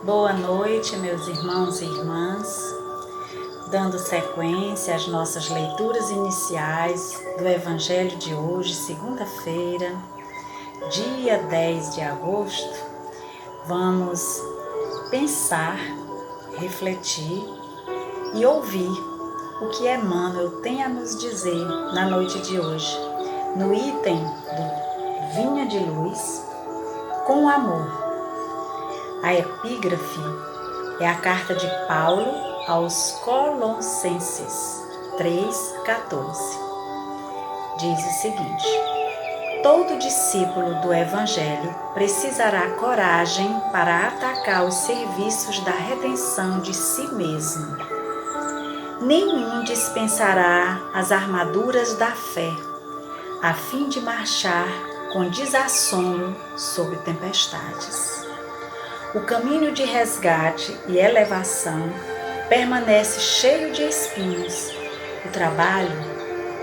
Boa noite, meus irmãos e irmãs. Dando sequência às nossas leituras iniciais do Evangelho de hoje, segunda-feira, dia 10 de agosto, vamos pensar, refletir e ouvir o que Emmanuel tem a nos dizer na noite de hoje, no item do Vinha de Luz, com amor. A epígrafe é a carta de Paulo aos Colossenses 3,14. Diz o seguinte: todo discípulo do Evangelho precisará coragem para atacar os serviços da redenção de si mesmo. Nenhum dispensará as armaduras da fé, a fim de marchar com desassombro sob tempestades. O caminho de resgate e elevação permanece cheio de espinhos. O trabalho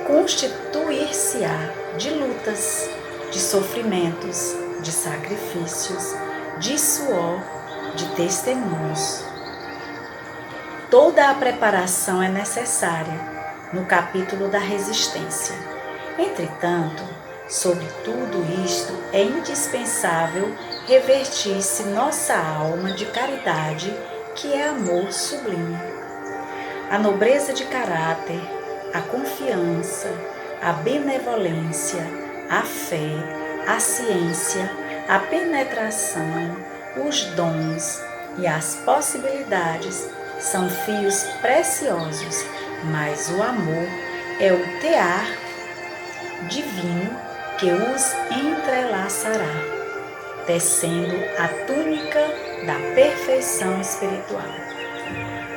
constituir-se-á de lutas, de sofrimentos, de sacrifícios, de suor, de testemunhos. Toda a preparação é necessária no capítulo da resistência. Entretanto, sobre tudo isto é indispensável revertir-se nossa alma de caridade, que é amor sublime. A nobreza de caráter, a confiança, a benevolência, a fé, a ciência, a penetração, os dons e as possibilidades são fios preciosos, mas o amor é o tear divino que os entrelaçará, tecendo a túnica da perfeição espiritual.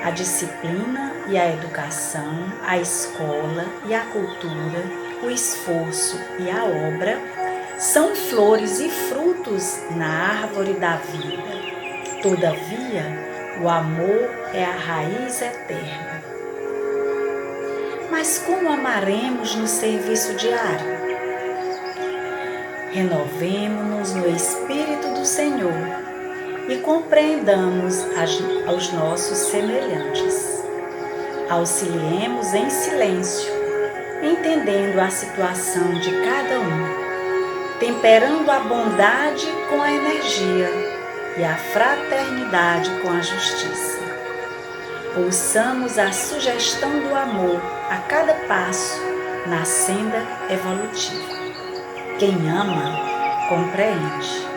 A disciplina e a educação, a escola e a cultura, o esforço e a obra são flores e frutos na árvore da vida. Todavia, o amor é a raiz eterna. Mas como amaremos no serviço diário? Renovemo-nos no Espírito do Senhor e compreendamos aos nossos semelhantes. Auxiliemos em silêncio, entendendo a situação de cada um, temperando a bondade com a energia e a fraternidade com a justiça. Ouçamos a sugestão do amor a cada passo na senda evolutiva. Quem ama, compreende,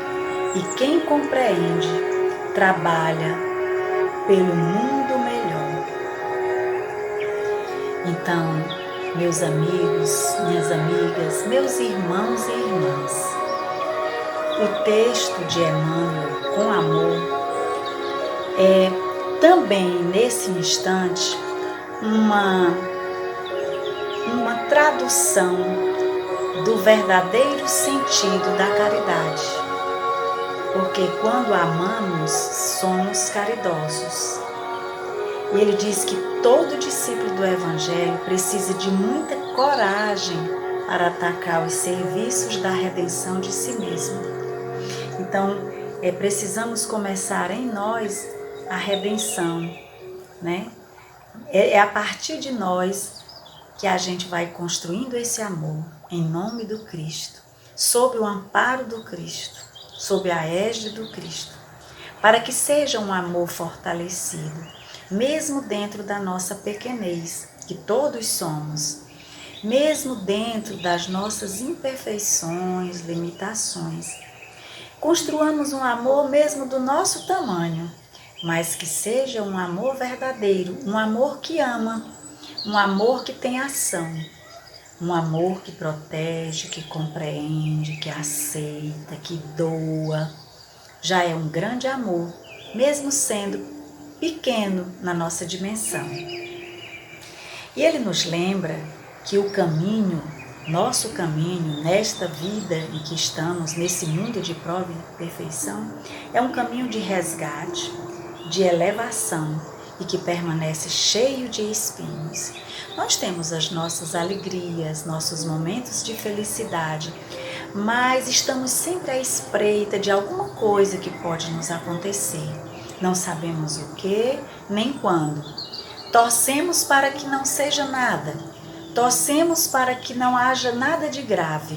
e quem compreende, trabalha pelo mundo melhor. Então, meus amigos, minhas amigas, meus irmãos e irmãs, o texto de Emmanuel, com amor, é também, nesse instante, uma tradução do verdadeiro sentido da caridade, porque quando amamos, somos caridosos. E ele diz que todo discípulo do Evangelho precisa de muita coragem para atacar os serviços da redenção de si mesmo. Então, precisamos começar em nós a redenção, né? É a partir de nós que a gente vai construindo esse amor em nome do Cristo, sob o amparo do Cristo, sob a égide do Cristo, para que seja um amor fortalecido, mesmo dentro da nossa pequenez, que todos somos, mesmo dentro das nossas imperfeições, limitações. Construamos um amor mesmo do nosso tamanho, mas que seja um amor verdadeiro, um amor que ama, um amor que tem ação, um amor que protege, que compreende, que aceita, que doa. Já é um grande amor, mesmo sendo pequeno na nossa dimensão. E ele nos lembra que o caminho, nosso caminho nesta vida em que estamos, nesse mundo de prova e perfeição, é um caminho de resgate, de elevação e que permanece cheio de espinhos. Nós temos as nossas alegrias, nossos momentos de felicidade, mas estamos sempre à espreita de alguma coisa que pode nos acontecer. não sabemos o que nem quando. Torcemos para que não seja nada, torcemos para que não haja nada de grave,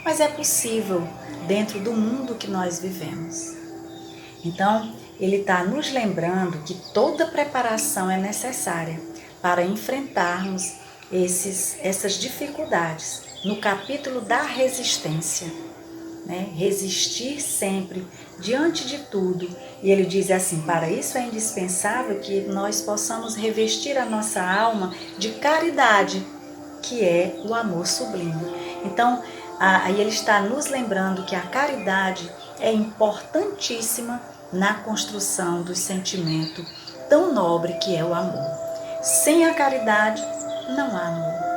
mas é possível dentro do mundo que nós vivemos. Então, ele está nos lembrando que toda preparação é necessária para enfrentarmos essas dificuldades. No capítulo da resistência, né? Resistir sempre, diante de tudo. E ele diz assim, para isso é indispensável que nós possamos revestir a nossa alma de caridade, que é o amor sublime. Então, aí ele está nos lembrando que a caridade é importantíssima na construção do sentimento tão nobre que é o amor. Sem a caridade, não há amor.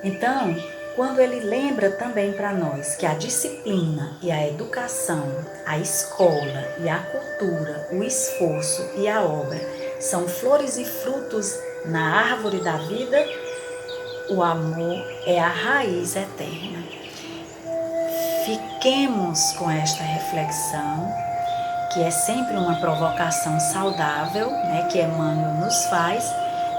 Então, quando ele lembra também para nós que a disciplina e a educação, a escola e a cultura, o esforço e a obra são flores e frutos na árvore da vida, o amor é a raiz eterna. Fiquemos com esta reflexão, que é sempre uma provocação saudável, né, que Emmanuel nos faz,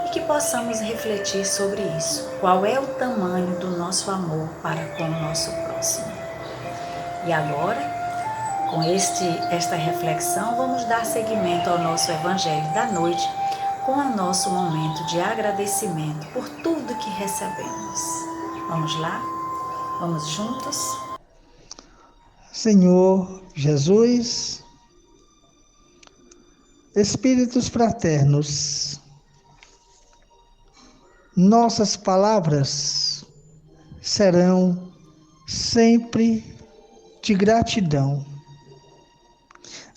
e que possamos refletir sobre isso. Qual é o tamanho do nosso amor para com o nosso próximo? E agora, com esta reflexão, vamos dar seguimento ao nosso Evangelho da noite, com o nosso momento de agradecimento por tudo que recebemos. Vamos lá? Vamos juntos? Senhor Jesus, Espíritos fraternos, nossas palavras serão sempre de gratidão.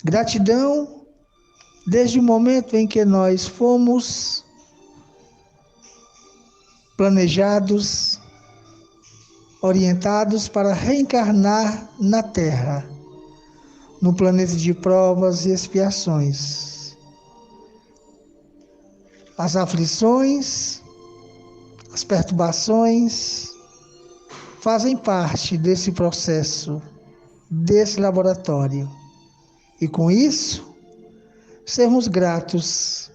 Gratidão desde o momento em que nós fomos planejados, orientados para reencarnar na Terra, no planeta de provas e expiações. As aflições, as perturbações fazem parte desse processo, desse laboratório. E com isso, sermos gratos,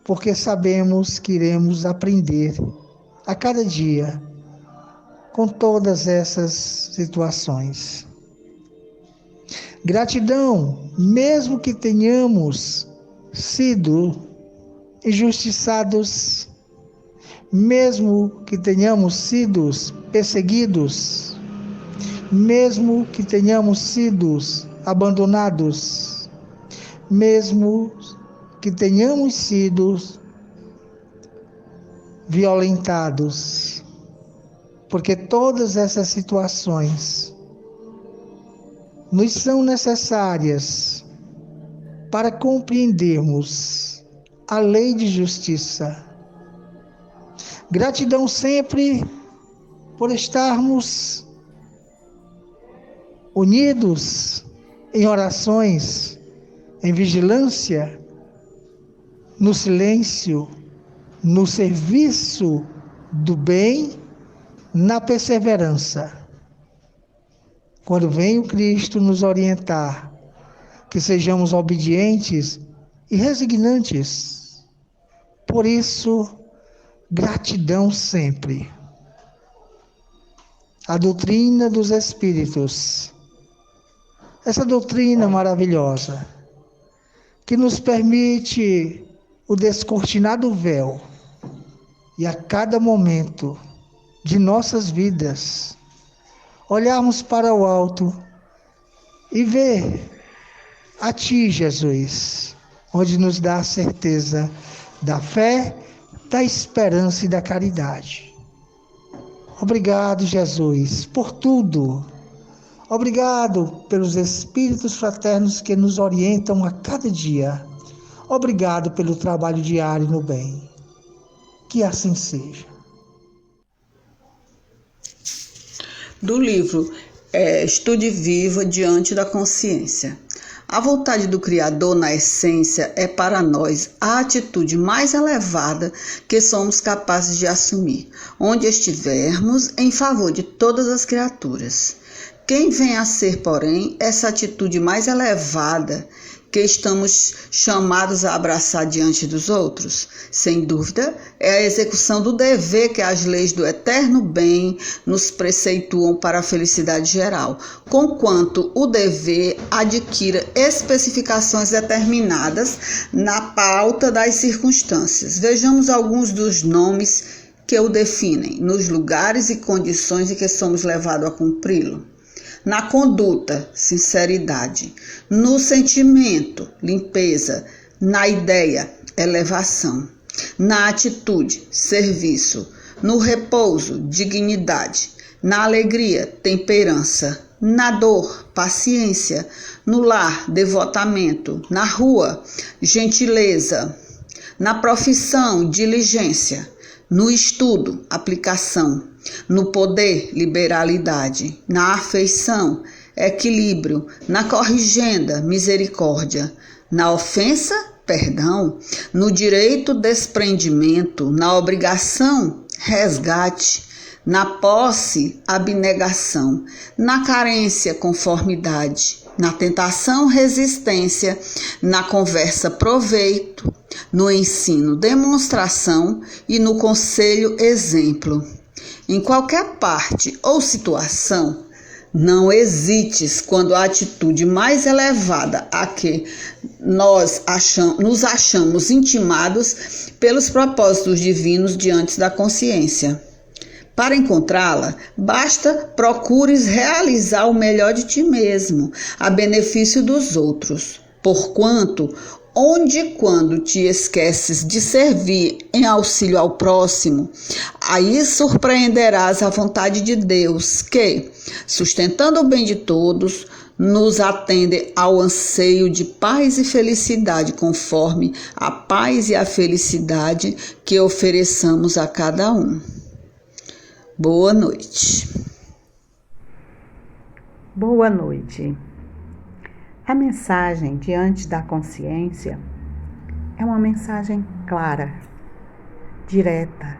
porque sabemos que iremos aprender a cada dia com todas essas situações. Gratidão, mesmo que tenhamos sido injustiçados, mesmo que tenhamos sido perseguidos, mesmo que tenhamos sido abandonados, mesmo que tenhamos sido violentados, porque todas essas situações nos são necessárias para compreendermos a lei de justiça. Gratidão sempre por estarmos unidos em orações, em vigilância, no silêncio, no serviço do bem, na perseverança. Quando vem o Cristo nos orientar, que sejamos obedientes e resignantes. Por isso, gratidão sempre. A doutrina dos Espíritos, essa doutrina maravilhosa, que nos permite o descortinar do véu e a cada momento de nossas vidas, olharmos para o alto e ver a Ti, Jesus, onde nos dá a certeza da fé, da esperança e da caridade. Obrigado, Jesus, por tudo. Obrigado pelos Espíritos fraternos que nos orientam a cada dia. Obrigado pelo trabalho diário no bem. Que assim seja. Do livro Estude Viva Diante da Consciência. A vontade do Criador, na essência, é para nós a atitude mais elevada que somos capazes de assumir, onde estivermos, em favor de todas as criaturas. Quem vem a ser, porém, essa atitude mais elevada que estamos chamados a abraçar diante dos outros? Sem dúvida, é a execução do dever que as leis do eterno bem nos preceituam para a felicidade geral, conquanto o dever adquira especificações determinadas na pauta das circunstâncias. Vejamos alguns dos nomes que o definem, nos lugares e condições em que somos levados a cumpri-lo. Na conduta, sinceridade. No sentimento, limpeza. Na ideia, elevação. Na atitude, serviço. No repouso, dignidade. Na alegria, temperança. Na dor, paciência. No lar, devotamento. Na rua, gentileza. Na profissão, diligência. No estudo, aplicação. No poder, liberalidade. Na afeição, equilíbrio. Na corrigenda, misericórdia. Na ofensa, perdão. No direito, desprendimento. Na obrigação, resgate. Na posse, abnegação. Na carência, conformidade. Na tentação, resistência. Na conversa, proveito. No ensino, demonstração. E no conselho, exemplo. Em qualquer parte ou situação, não hesites quando a atitude mais elevada a que nos achamos intimados pelos propósitos divinos diante da consciência. Para encontrá-la, basta procures realizar o melhor de ti mesmo, a benefício dos outros, porquanto onde e quando te esqueces de servir em auxílio ao próximo, aí surpreenderás a vontade de Deus que, sustentando o bem de todos, nos atende ao anseio de paz e felicidade, conforme a paz e a felicidade que ofereçamos a cada um. Boa noite. Boa noite. A mensagem diante da consciência é uma mensagem clara, direta,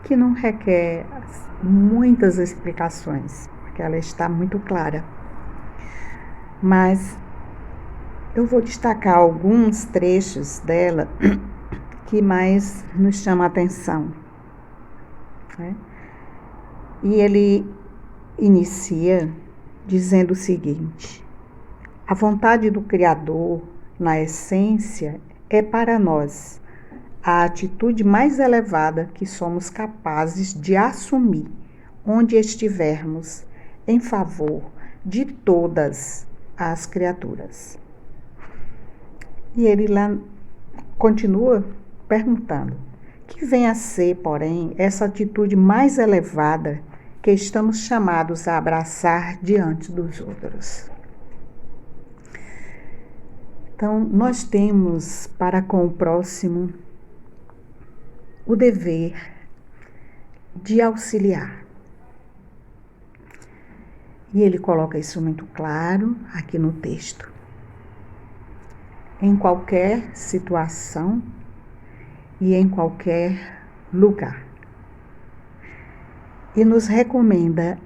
que não requer muitas explicações, porque ela está muito clara. Mas eu vou destacar alguns trechos dela que mais nos chamam a atenção, né? E ele inicia dizendo o seguinte: a vontade do Criador, na essência, é para nós a atitude mais elevada que somos capazes de assumir onde estivermos em favor de todas as criaturas. E ele lá continua perguntando: que vem a ser, porém, essa atitude mais elevada que estamos chamados a abraçar diante dos outros? Então, nós temos para com o próximo o dever de auxiliar. E ele coloca isso muito claro aqui no texto. Em qualquer situação e em qualquer lugar. E nos recomenda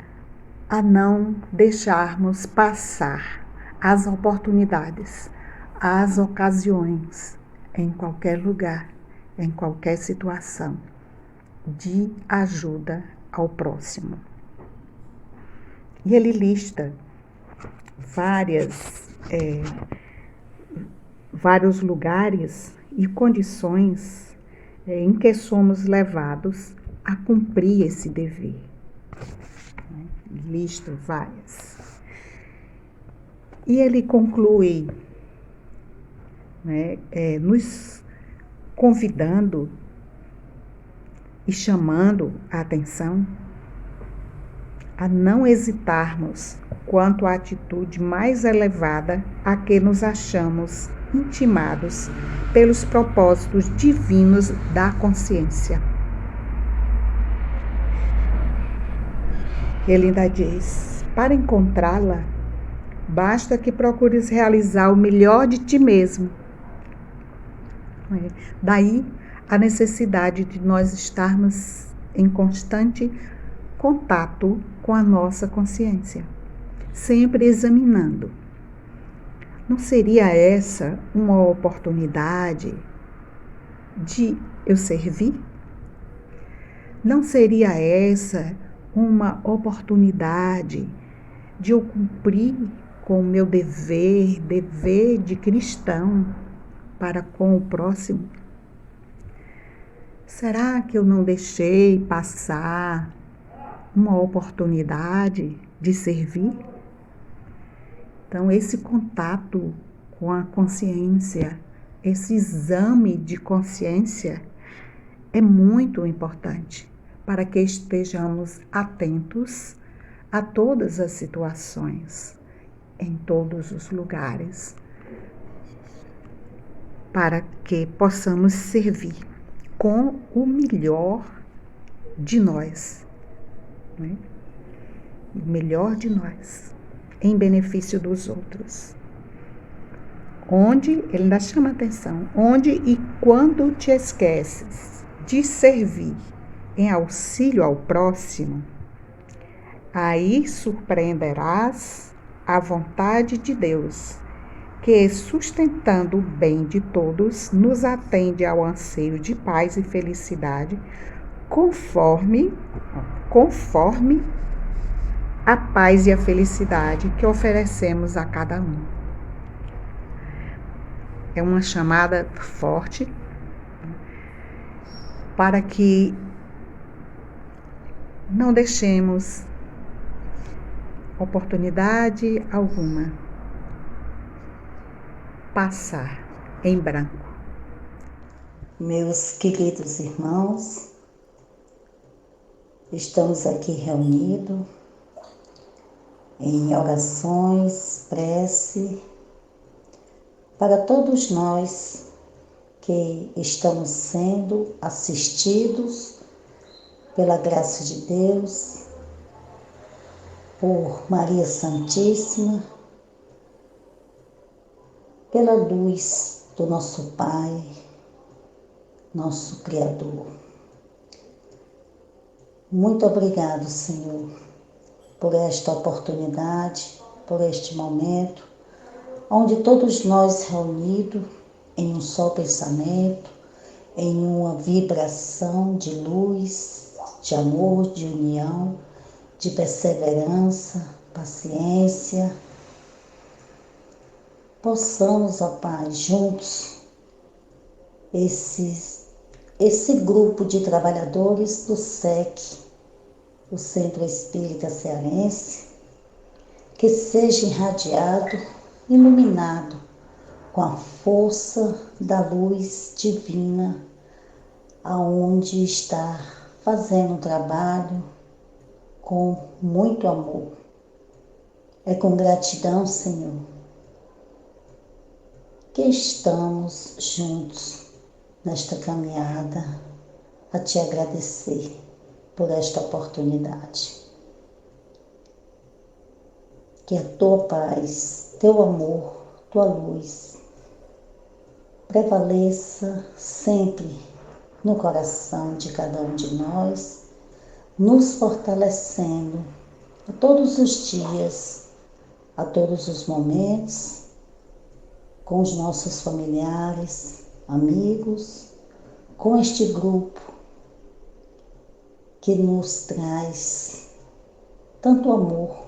a não deixarmos passar as oportunidades, as ocasiões, em qualquer lugar, em qualquer situação, de ajuda ao próximo. E ele lista vários lugares e condições em que somos levados a cumprir esse dever. Lista várias. E ele conclui, nos convidando e chamando a atenção a não hesitarmos quanto à atitude mais elevada a que nos achamos intimados pelos propósitos divinos da consciência. Ele ainda diz: para encontrá-la, basta que procures realizar o melhor de ti mesmo. Daí a necessidade de nós estarmos em constante contato com a nossa consciência, sempre examinando Não seria essa uma oportunidade de eu servir? Não seria essa uma oportunidade de eu cumprir com o meu dever de cristão para com o próximo? Será que eu não deixei passar uma oportunidade de servir? Então, esse contato com a consciência, esse exame de consciência é muito importante para que estejamos atentos a todas as situações, em todos os lugares, para que possamos servir com o melhor de nós, né? O melhor de nós, em benefício dos outros. Onde, ele ainda chama atenção, onde e quando te esqueces de servir em auxílio ao próximo, aí surpreenderás a vontade de Deus, que, sustentando o bem de todos, nos atende ao anseio de paz e felicidade, conforme a paz e a felicidade que oferecemos a cada um. É uma chamada forte para que não deixemos oportunidade alguma passar em branco. Meus queridos irmãos, estamos aqui reunidos em orações, prece, para todos nós que estamos sendo assistidos pela graça de Deus, por Maria Santíssima, pela luz do nosso Pai, nosso Criador. Muito obrigado, Senhor, por esta oportunidade, por este momento, onde todos nós reunidos em um só pensamento, em uma vibração de luz, de amor, de união, de perseverança, paciência, possamos, ó Pai, juntos, esse grupo de trabalhadores do SEC, o Centro Espírita Cearense, que seja irradiado, iluminado com a força da luz divina, aonde está fazendo um trabalho com muito amor. É com gratidão, Senhor, que estamos juntos nesta caminhada a te agradecer por esta oportunidade. Que a tua paz, teu amor, tua luz prevaleça sempre no coração de cada um de nós, nos fortalecendo a todos os dias, a todos os momentos, com os nossos familiares, amigos, com este grupo que nos traz tanto amor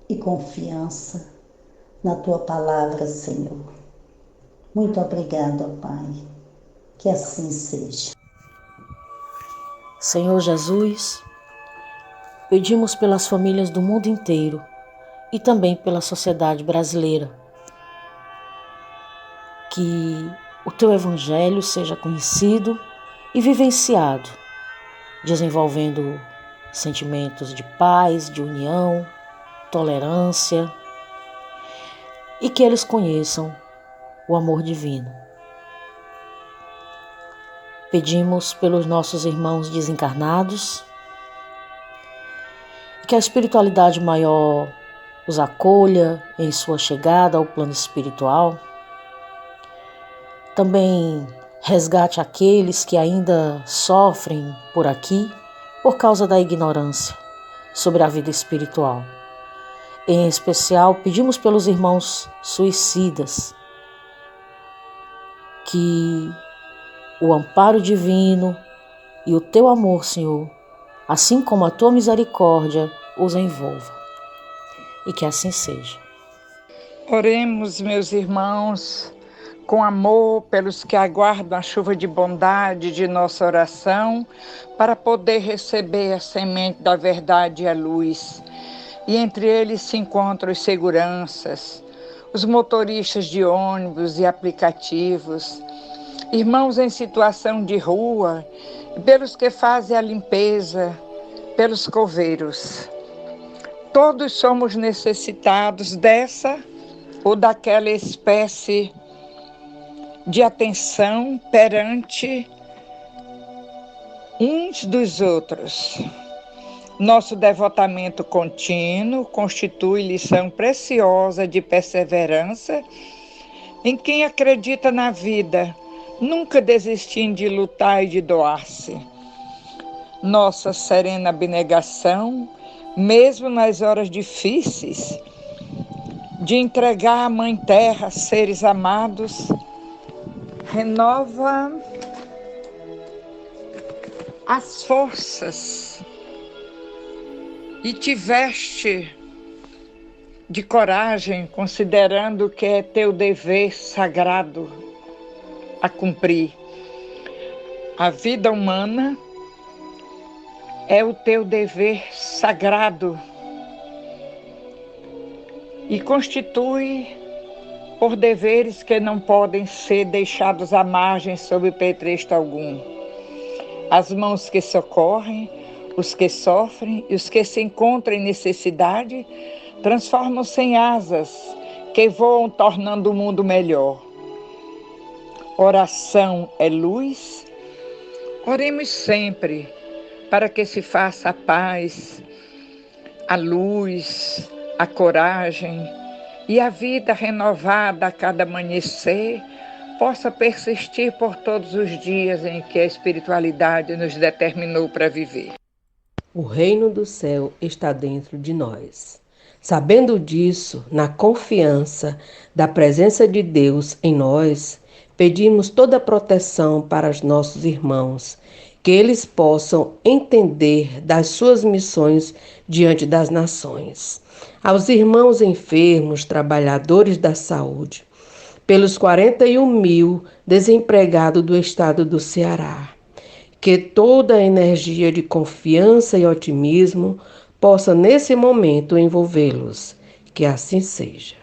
e confiança na tua palavra, Senhor. Muito obrigada, Pai. Que assim seja. Senhor Jesus, pedimos pelas famílias do mundo inteiro e também pela sociedade brasileira, que o teu evangelho seja conhecido e vivenciado, desenvolvendo sentimentos de paz, de união, tolerância, e que eles conheçam o amor divino. Pedimos pelos nossos irmãos desencarnados, que a espiritualidade maior os acolha em sua chegada ao plano espiritual. Também resgate aqueles que ainda sofrem por aqui por causa da ignorância sobre a vida espiritual. Em especial, pedimos pelos irmãos suicidas, que o amparo divino e o teu amor, Senhor, assim como a tua misericórdia, os envolva. E que assim seja. Oremos, meus irmãos, com amor pelos que aguardam a chuva de bondade de nossa oração, para poder receber a semente da verdade e a luz. E entre eles se encontram os seguranças, os motoristas de ônibus e aplicativos, irmãos em situação de rua, pelos que fazem a limpeza, pelos coveiros. Todos somos necessitados dessa ou daquela espécie de atenção perante uns dos outros. Nosso devotamento contínuo constitui lição preciosa de perseverança em quem acredita na vida, nunca desistindo de lutar e de doar-se. Nossa serena abnegação, mesmo nas horas difíceis, de entregar à Mãe Terra seres amados, renova as forças e te veste de coragem, considerando que é teu dever sagrado a cumprir. A vida humana é o teu dever sagrado e constitui por deveres que não podem ser deixados à margem sob pretexto algum. As mãos que socorrem, os que sofrem e os que se encontram em necessidade transformam-se em asas que voam tornando o mundo melhor. Oração é luz. Oremos sempre para que se faça a paz, a luz, a coragem e a vida renovada a cada amanhecer possa persistir por todos os dias em que a espiritualidade nos determinou para viver. O reino do céu está dentro de nós. Sabendo disso, na confiança da presença de Deus em nós, pedimos toda a proteção para os nossos irmãos, que eles possam entender das suas missões diante das nações. Aos irmãos enfermos, trabalhadores da saúde, pelos 41 mil desempregados do estado do Ceará, que toda a energia de confiança e otimismo possa nesse momento envolvê-los. Que assim seja.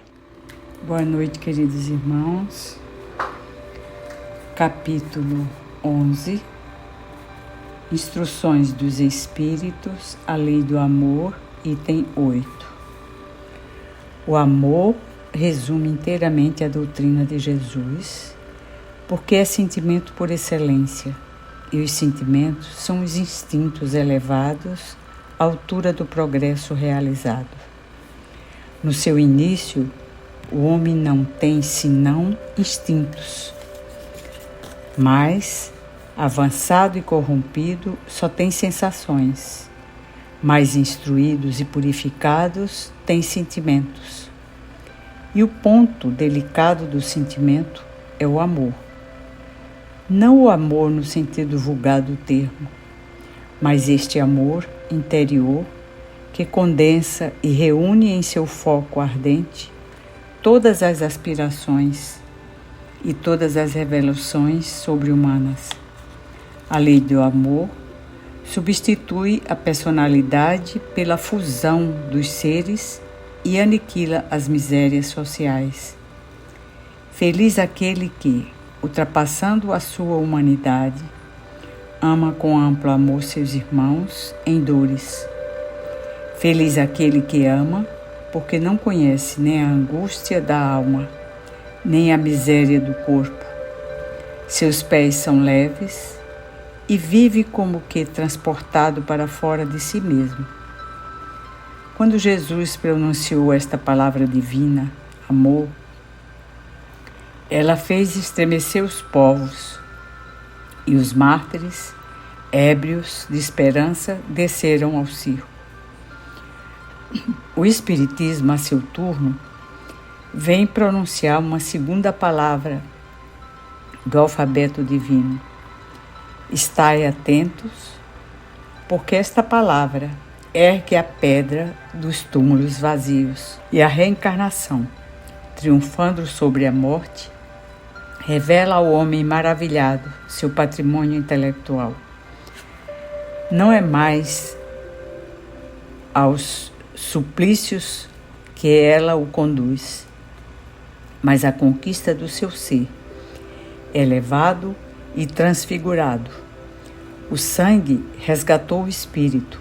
Boa noite, queridos irmãos. Capítulo 11. Instruções dos Espíritos, a Lei do Amor, item 8. O amor resume inteiramente a doutrina de Jesus, porque é sentimento por excelência, e os sentimentos são os instintos elevados à altura do progresso realizado. No seu início, o homem não tem senão instintos, mas, avançado e corrompido, só tem sensações. Mais instruídos e purificados, têm sentimentos. E o ponto delicado do sentimento é o amor. Não o amor no sentido vulgar do termo, mas este amor interior que condensa e reúne em seu foco ardente todas as aspirações e todas as revelações sobre-humanas. A lei do amor substitui a personalidade pela fusão dos seres e aniquila as misérias sociais. Feliz aquele que, ultrapassando a sua humanidade, ama com amplo amor seus irmãos em dores. Feliz aquele que ama, porque não conhece nem a angústia da alma, nem a miséria do corpo. Seus pés são leves e vive como que transportado para fora de si mesmo. Quando Jesus pronunciou esta palavra divina, amor, ela fez estremecer os povos, e os mártires, ébrios de esperança, desceram ao circo. O Espiritismo, a seu turno, vem pronunciar uma segunda palavra do alfabeto divino. Estai atentos, porque esta palavra ergue a pedra dos túmulos vazios e a reencarnação, triunfando sobre a morte, revela ao homem maravilhado seu patrimônio intelectual. Não é mais aos suplícios que ela o conduz, mas à conquista do seu ser, elevado e transfigurado. O sangue resgatou o espírito,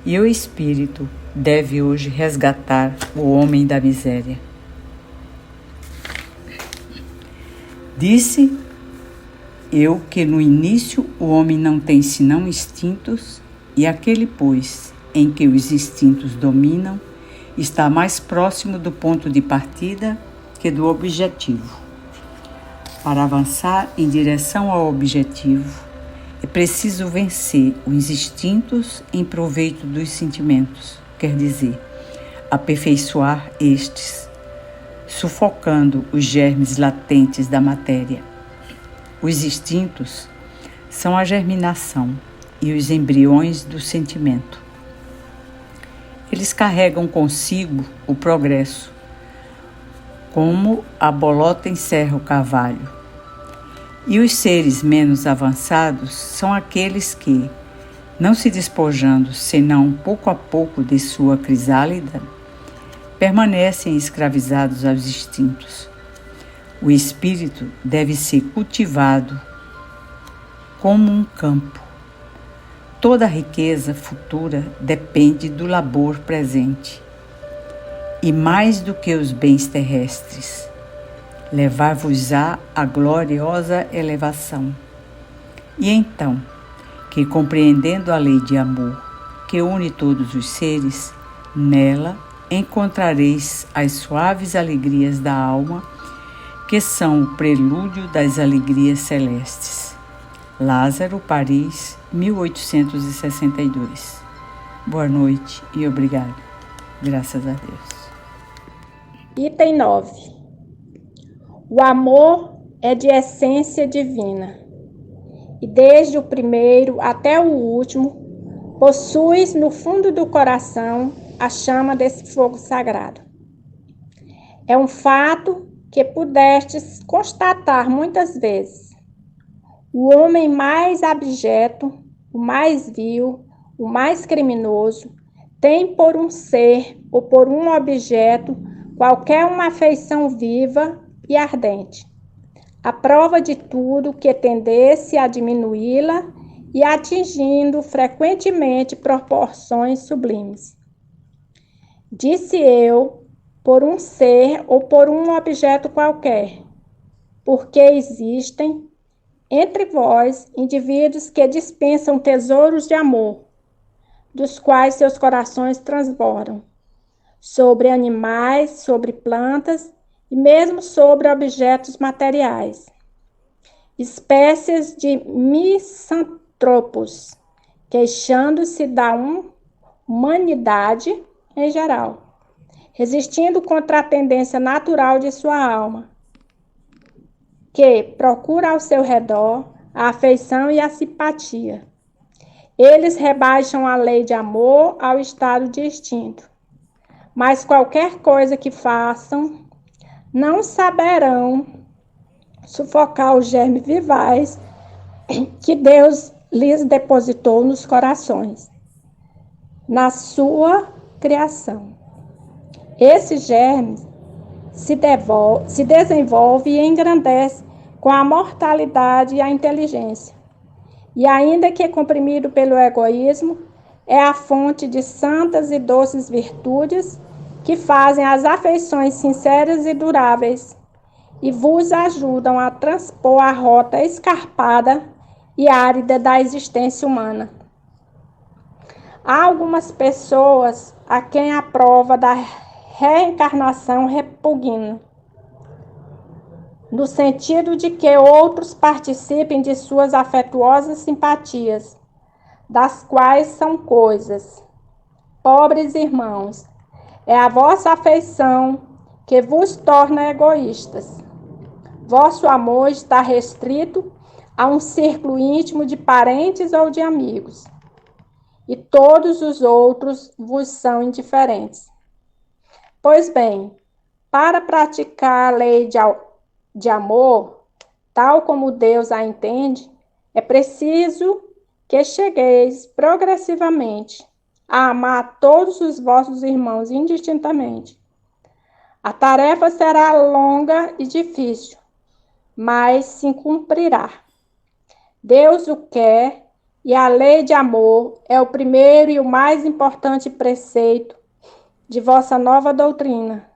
e o espírito deve hoje resgatar o homem da miséria. Disse eu que no início o homem não tem senão instintos, e aquele, pois, em que os instintos dominam, está mais próximo do ponto de partida que do objetivo. Para avançar em direção ao objetivo, é preciso vencer os instintos em proveito dos sentimentos, quer dizer, aperfeiçoar estes, sufocando os germes latentes da matéria. Os instintos são a germinação e os embriões do sentimento. Eles carregam consigo o progresso, como a bolota encerra o carvalho. E os seres menos avançados são aqueles que, não se despojando senão pouco a pouco de sua crisálida, permanecem escravizados aos instintos. O espírito deve ser cultivado como um campo. Toda a riqueza futura depende do labor presente. E mais do que os bens terrestres, levar-vos-á a gloriosa elevação. E então, que compreendendo a lei de amor que une todos os seres, nela encontrareis as suaves alegrias da alma, que são o prelúdio das alegrias celestes. Lázaro, Paris, 1862. Boa noite e obrigado. Graças a Deus. Item 9. O amor é de essência divina, e desde o primeiro até o último, possuis no fundo do coração a chama desse fogo sagrado. É um fato que pudestes constatar muitas vezes. O homem mais abjeto, o mais vil, o mais criminoso, tem por um ser ou por um objeto qualquer uma afeição viva e ardente, a prova de tudo que tendesse a diminuí-la e atingindo frequentemente proporções sublimes. Disse eu, por um ser ou por um objeto qualquer, porque existem entre vós indivíduos que dispensam tesouros de amor, dos quais seus corações transbordam, sobre animais, sobre plantas e mesmo sobre objetos materiais. Espécies de misantropos, queixando-se da humanidade em geral, resistindo contra a tendência natural de sua alma, que procura ao seu redor a afeição e a simpatia. Eles rebaixam a lei de amor ao estado de instinto, mas qualquer coisa que façam, não saberão sufocar os germes vivais que Deus lhes depositou nos corações, na sua criação. Esses germes se desenvolve e engrandece com a mortalidade e a inteligência. E ainda que comprimido pelo egoísmo, é a fonte de santas e doces virtudes que fazem as afeições sinceras e duráveis e vos ajudam a transpor a rota escarpada e árida da existência humana. Há algumas pessoas a quem a prova da reencarnação repugna, no sentido de que outros participem de suas afetuosas simpatias, das quais são coisas. Pobres irmãos, É a vossa afeição que vos torna egoístas. Vosso amor está restrito a um círculo íntimo de parentes ou de amigos, e todos os outros vos são indiferentes. Pois bem, para praticar a lei de amor, tal como Deus a entende, é preciso que chegueis progressivamente a amar todos os vossos irmãos indistintamente. A tarefa será longa e difícil, mas se cumprirá. Deus o quer, e a lei de amor é o primeiro e o mais importante preceito de vossa nova doutrina,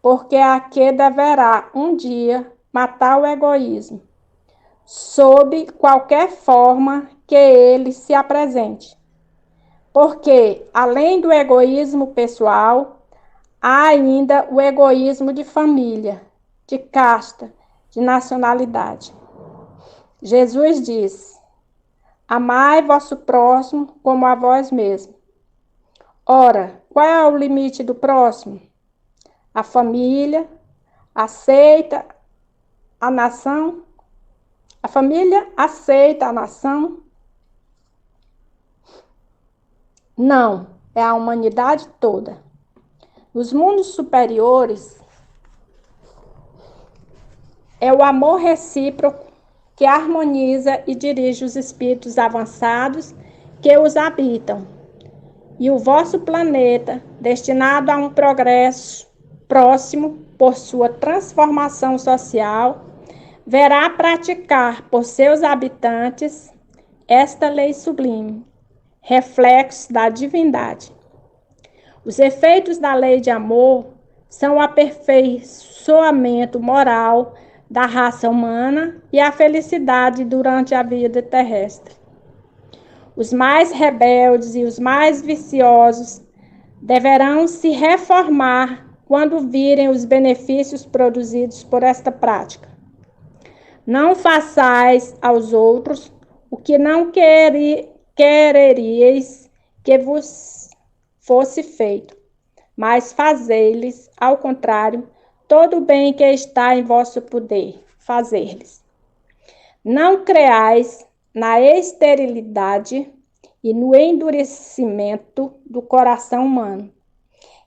porque aqui deverá um dia matar o egoísmo, sob qualquer forma que ele se apresente. Porque, além do egoísmo pessoal, há ainda o egoísmo de família, de casta, de nacionalidade. Jesus diz: amai vosso próximo como a vós mesmo. Ora, qual é o limite do próximo? A família aceita a nação? A família aceita a nação? Não, é a humanidade toda. Nos mundos superiores, é o amor recíproco que harmoniza e dirige os espíritos avançados que os habitam. E o vosso planeta, destinado a um progresso próximo por sua transformação social, verá praticar por seus habitantes esta lei sublime, reflexo da divindade. Os efeitos da lei de amor são o aperfeiçoamento moral da raça humana e a felicidade durante a vida terrestre. Os mais rebeldes e os mais viciosos deverão se reformar quando virem os benefícios produzidos por esta prática. Não façais aos outros o que não quereríeis que vos fosse feito, mas fazei-lhes, ao contrário, todo o bem que está em vosso poder, fazer-lhes. Não creais na esterilidade e no endurecimento do coração humano.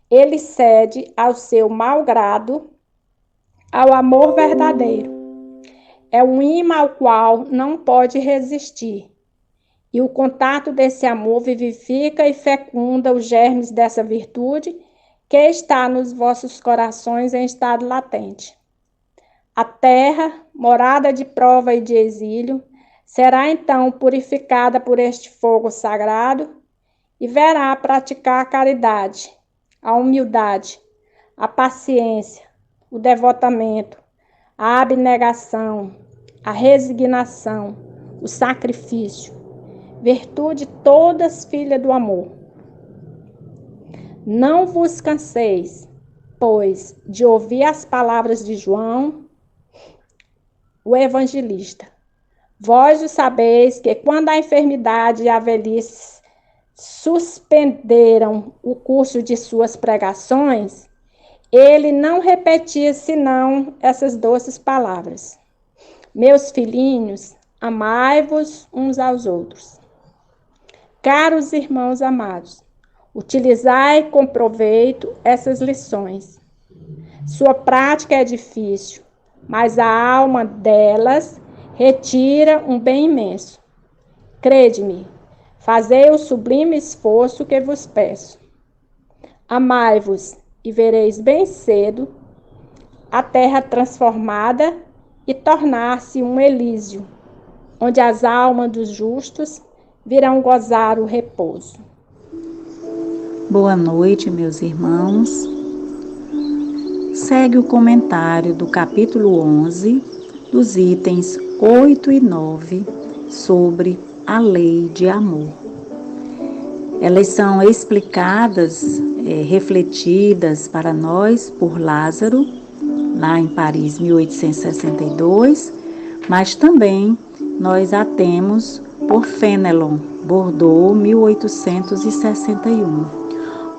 Ele cede ao seu mau grado, ao amor verdadeiro. É um imã ao qual não pode resistir. E o contato desse amor vivifica e fecunda os germes dessa virtude que está nos vossos corações em estado latente. A terra, morada de prova e de exílio, será então purificada por este fogo sagrado e verá praticar a caridade, a humildade, a paciência, o devotamento, a abnegação, a resignação, o sacrifício, virtude todas filha do amor. Não vos canseis, pois, de ouvir as palavras de João, o evangelista. Vós o sabeis que quando a enfermidade e a velhice suspenderam o curso de suas pregações, ele não repetia senão essas doces palavras: meus filhinhos, amai-vos uns aos outros. Caros irmãos amados, utilizai com proveito essas lições. Sua prática é difícil, mas a alma delas retira um bem imenso. Crede-me, fazei o sublime esforço que vos peço. Amai-vos e vereis bem cedo a terra transformada e tornar-se um Elísio, onde as almas dos justos virão gozar o repouso. Boa noite, meus irmãos. Segue o comentário do capítulo 11, dos itens 8 e 9, sobre a lei de amor. Elas são explicadas, refletidas para nós por Lázaro, lá em Paris, 1862, mas também nós a temos por Fénelon, Bordeaux, 1861.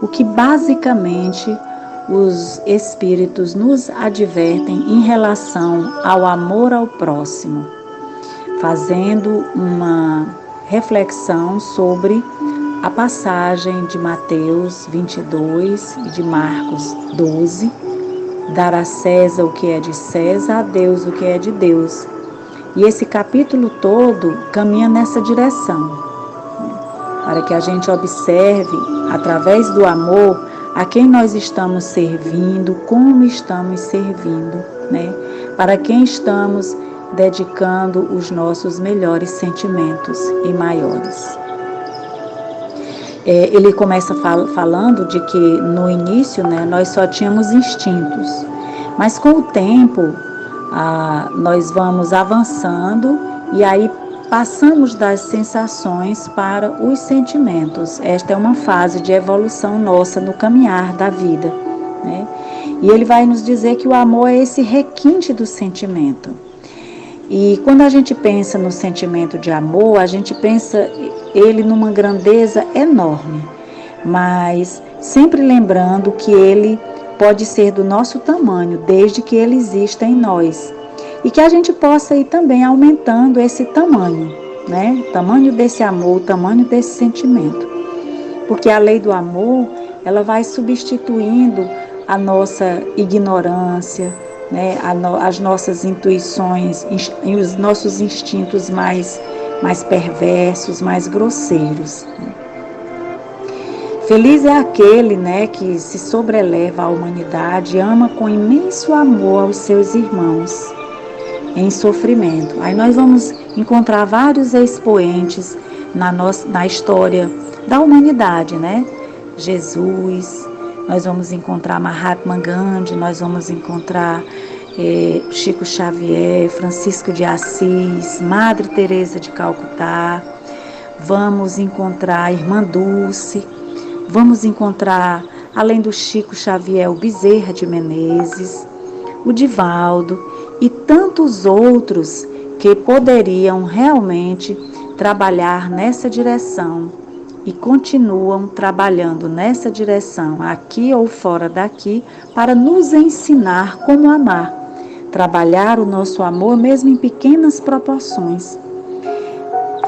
o que basicamente os Espíritos nos advertem em relação ao amor ao próximo, fazendo uma reflexão sobre a passagem de Mateus 22 e de Marcos 12, dar a César o que é de César, a Deus o que é de Deus. E esse capítulo todo caminha nessa direção, para que a gente observe, através do amor, a quem nós estamos servindo, como estamos servindo, né? Para quem estamos dedicando os nossos melhores sentimentos e maiores. Ele começa falando de que no início, né, nós só tínhamos instintos, mas com o tempo nós vamos avançando e aí passamos das sensações para os sentimentos. Esta é uma fase de evolução nossa no caminhar da vida, né? E ele vai nos dizer que o amor é esse requinte do sentimento. E quando a gente pensa no sentimento de amor, a gente pensa ele numa grandeza enorme, mas sempre lembrando que ele pode ser do nosso tamanho, desde que ele exista em nós. E que a gente possa ir também aumentando esse tamanho, né? O tamanho desse amor, o tamanho desse sentimento. Porque a lei do amor, ela vai substituindo a nossa ignorância, né? As nossas intuições e os nossos instintos mais perversos, mais grosseiros. Feliz é aquele, né, que se sobreleva à humanidade e ama com imenso amor aos seus irmãos em sofrimento. Aí nós vamos encontrar vários expoentes na história da humanidade, né? Jesus, nós vamos encontrar Mahatma Gandhi, nós vamos encontrar Chico Xavier, Francisco de Assis, Madre Teresa de Calcutá, vamos encontrar a Irmã Dulce, vamos encontrar, além do Chico Xavier, o Bezerra de Menezes, o Divaldo, e tantos outros que poderiam realmente trabalhar nessa direção e continuam trabalhando nessa direção, aqui ou fora daqui, para nos ensinar como amar, trabalhar o nosso amor mesmo em pequenas proporções.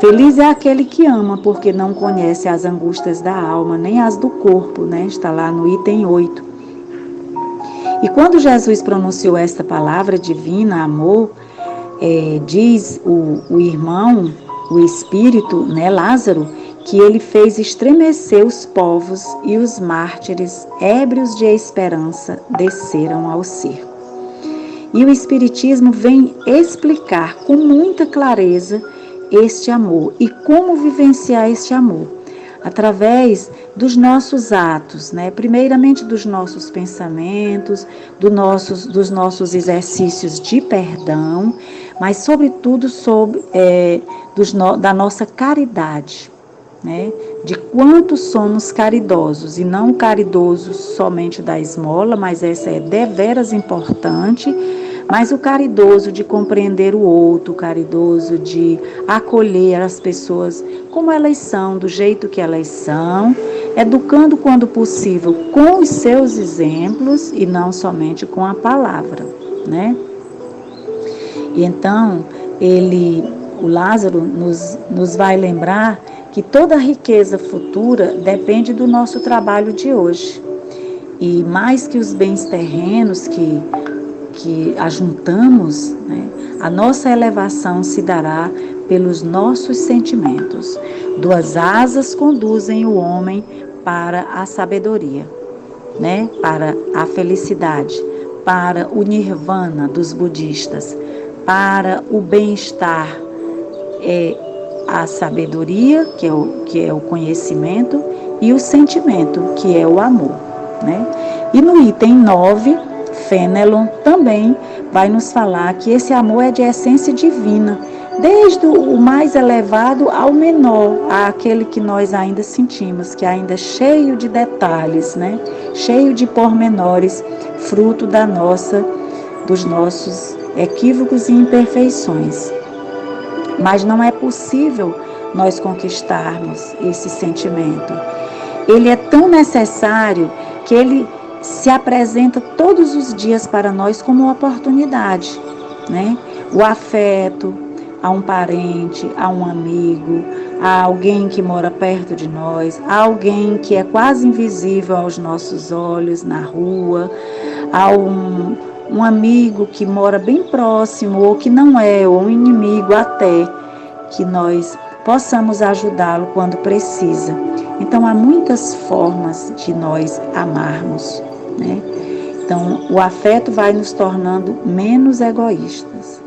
Feliz é aquele que ama, porque não conhece as angústias da alma, nem as do corpo, né? Está lá no item 8. E quando Jesus pronunciou esta palavra divina, amor, diz o irmão, o espírito, né, Lázaro, que ele fez estremecer os povos e os mártires, ébrios de esperança, desceram ao circo. E o Espiritismo vem explicar com muita clareza este amor e como vivenciar este amor. Através dos nossos atos, né? Primeiramente dos nossos pensamentos, dos nossos exercícios de perdão, mas sobretudo da nossa caridade, né? De quanto somos caridosos, e não caridosos somente da esmola, mas essa é deveras importante, mas o caridoso de compreender o outro, o caridoso de acolher as pessoas como elas são, do jeito que elas são, educando quando possível com os seus exemplos e não somente com a palavra, né? E então, o Lázaro nos vai lembrar que toda a riqueza futura depende do nosso trabalho de hoje. E mais que os bens terrenos que ajuntamos, né, a nossa elevação se dará pelos nossos sentimentos. 2 asas conduzem o homem para a sabedoria, né, para a felicidade, para o nirvana dos budistas, para o bem-estar, a sabedoria, que é o conhecimento, e o sentimento, que é o amor, né? E no item 9, Fenelon também vai nos falar que esse amor é de essência divina, desde o mais elevado ao menor, àquele que nós ainda sentimos, que ainda é cheio de detalhes, né? Cheio de pormenores, fruto dos nossos equívocos e imperfeições. Mas não é possível nós conquistarmos esse sentimento. ele é tão necessário que ele se apresenta todos os dias para nós como uma oportunidade, né? O afeto a um parente, a um amigo, a alguém que mora perto de nós, a alguém que é quase invisível aos nossos olhos na rua, a um amigo que mora bem próximo ou que não é, ou um inimigo até, que nós possamos ajudá-lo quando precisa. Então, há muitas formas de nós amarmos, né? Então, o afeto vai nos tornando menos egoístas.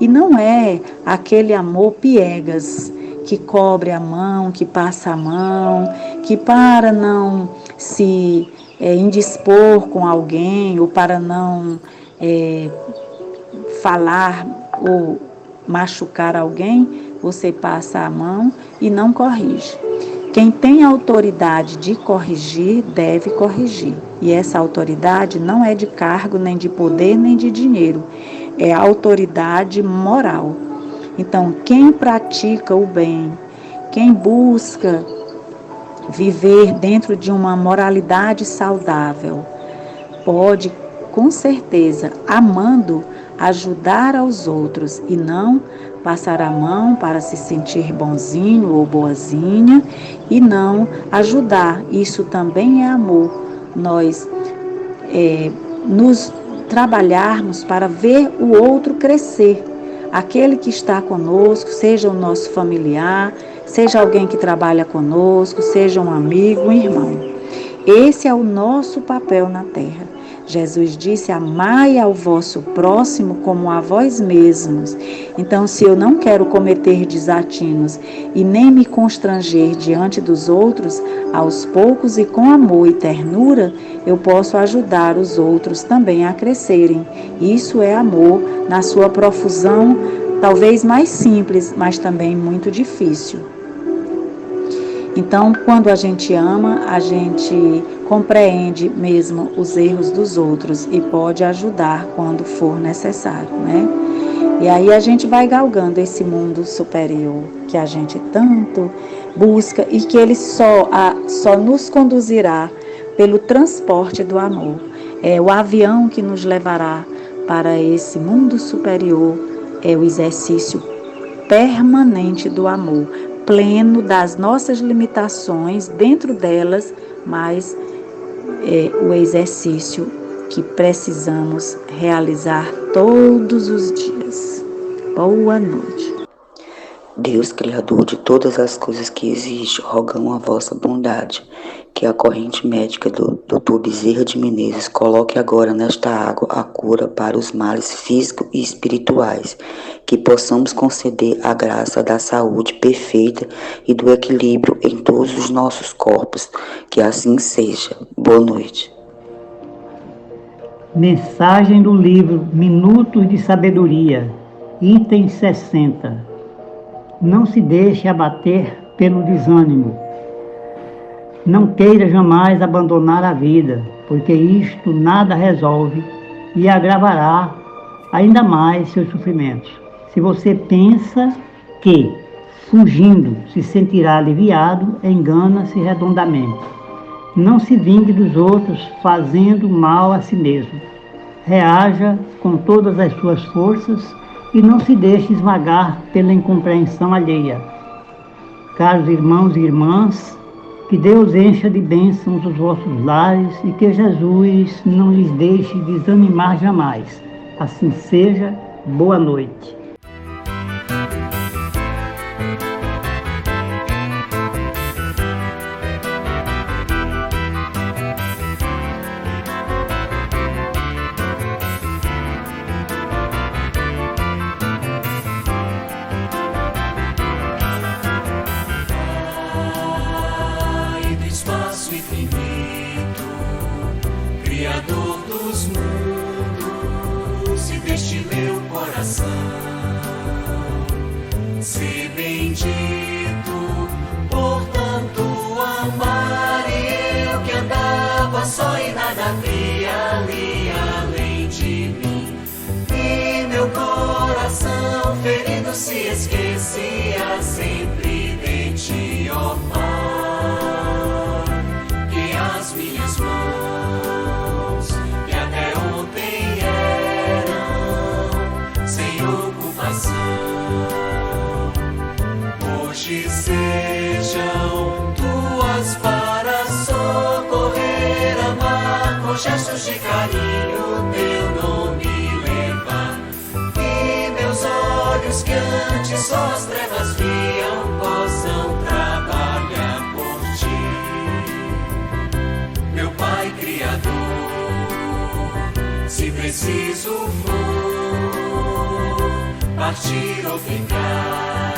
E não é aquele amor piegas, que cobre a mão, que passa a mão, que para não se indispor com alguém ou para não falar ou machucar alguém, você passa a mão e não corrige. Quem tem autoridade de corrigir, deve corrigir. E essa autoridade não é de cargo, nem de poder, nem de dinheiro. É autoridade moral. Então, quem pratica o bem, quem busca viver dentro de uma moralidade saudável, pode, com certeza, amando, ajudar aos outros e não passar a mão para se sentir bonzinho ou boazinha e não ajudar. Isso também é amor. Nós nos trabalharmos para ver o outro crescer. Aquele que está conosco, seja o nosso familiar, seja alguém que trabalha conosco, seja um amigo, um irmão. Esse é o nosso papel na terra. Jesus disse: amai ao vosso próximo como a vós mesmos. Então, se eu não quero cometer desatinos e nem me constranger diante dos outros, aos poucos e com amor e ternura, eu posso ajudar os outros também a crescerem. Isso é amor na sua profusão, talvez mais simples, mas também muito difícil. Então, quando a gente ama, a gente compreende mesmo os erros dos outros e pode ajudar quando for necessário, né? E aí a gente vai galgando esse mundo superior que a gente tanto busca e que ele só nos conduzirá pelo transporte do amor. É o avião que nos levará para esse mundo superior, é o exercício permanente do amor, pleno das nossas limitações, dentro delas, mas o exercício que precisamos realizar todos os dias. Boa noite. Deus, Criador de todas as coisas que existem, rogamos a vossa bondade, que a corrente médica do Dr. Bezerra de Menezes coloque agora nesta água a cura para os males físicos e espirituais, que possamos conceder a graça da saúde perfeita e do equilíbrio em todos os nossos corpos, que assim seja. Boa noite. Mensagem do livro Minutos de Sabedoria, item 60. Não se deixe abater pelo desânimo. Não queira jamais abandonar a vida, porque isto nada resolve e agravará ainda mais seus sofrimentos. Se você pensa que, fugindo, se sentirá aliviado, engana-se redondamente. Não se vingue dos outros fazendo mal a si mesmo. Reaja com todas as suas forças e não se deixe esmagar pela incompreensão alheia. Caros irmãos e irmãs, que Deus encha de bênçãos os vossos lares e que Jesus não lhes deixe desanimar jamais. Assim seja. Boa noite. Criador dos mundos e deste meu coração, se bendito por tanto amar. Eu que andava só e nada havia ali além de mim, e meu coração ferido se esquecia sempre de ti, ó Pai. salvação. Hoje sejam tuas para socorrer, amar, com gestos de carinho teu nome levar. E meus olhos que antes só as trevas viam possam trabalhar por ti. Meu Pai Criador, se preciso for partir ou ficar,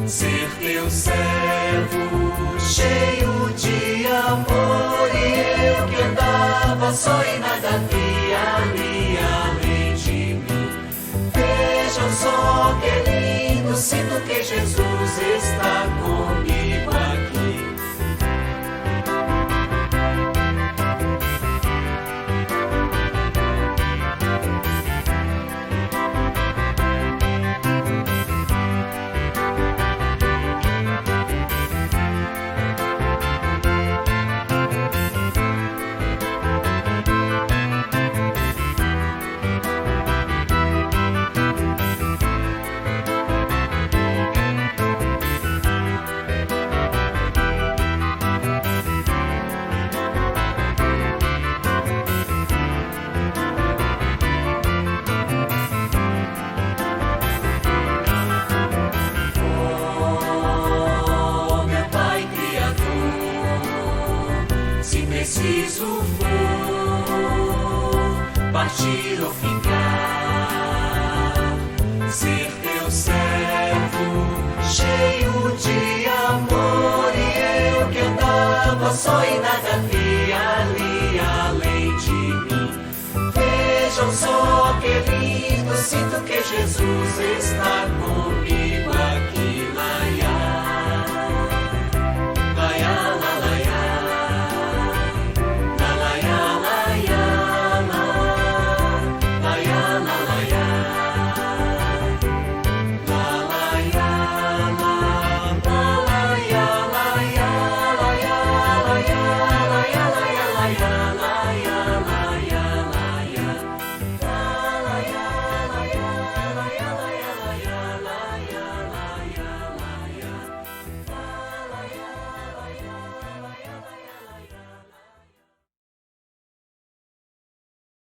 ser teu servo cheio de amor, e eu que andava só e nada via ali além de mim. Vejam só que lindo, sinto que Jesus está comigo aqui. Preciso for partir ou ficar, ser teu servo cheio de amor, e eu que andava só e nada via ali além de mim. Vejam só que lindo, sinto que Jesus está comigo.